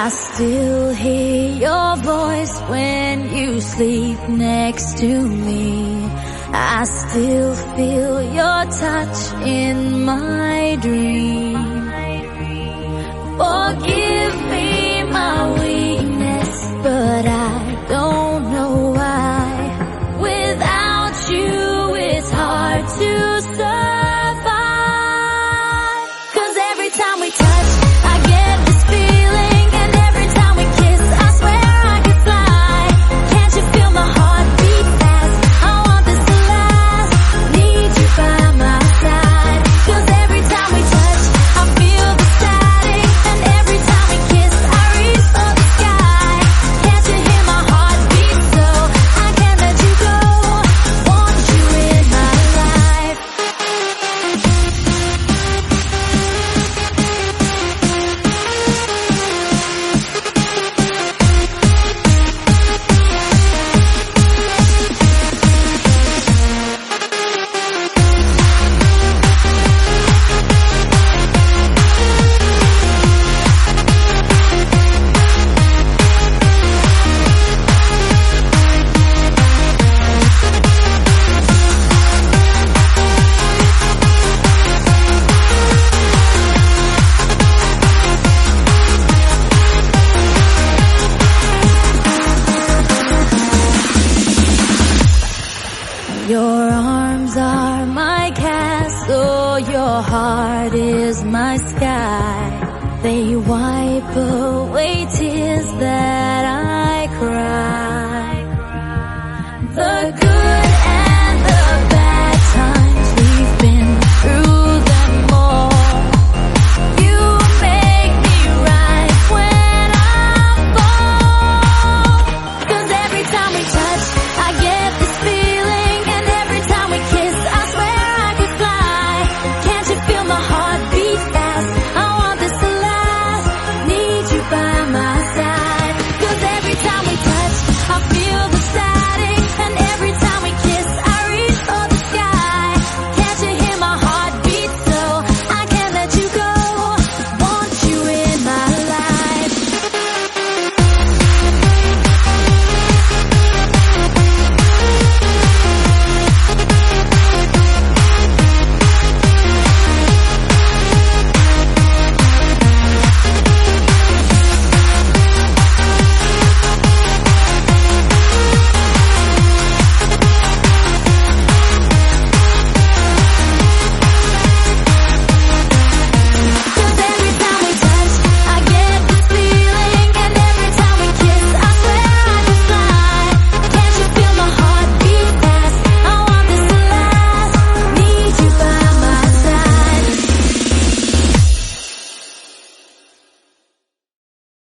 I still hear your voice when you sleep next to me. I still feel your touch in my dream. Forgive me my weakness, but I don't know why. Without you, it's hard to survive. 'Cause every time we touch, I get this feeling, and every time we kiss, I swear I could fly. Can't you feel my heart beat fast? I want this to last. Need you by my side. 'Cause every time we touch, I feel the static, and every time we kiss, I reach for the sky. Can't you hear my heart beat? So I can't let you go. Want you in my life. Your arms are my castle, your heart is my sky. They wipe away tears that I cry. The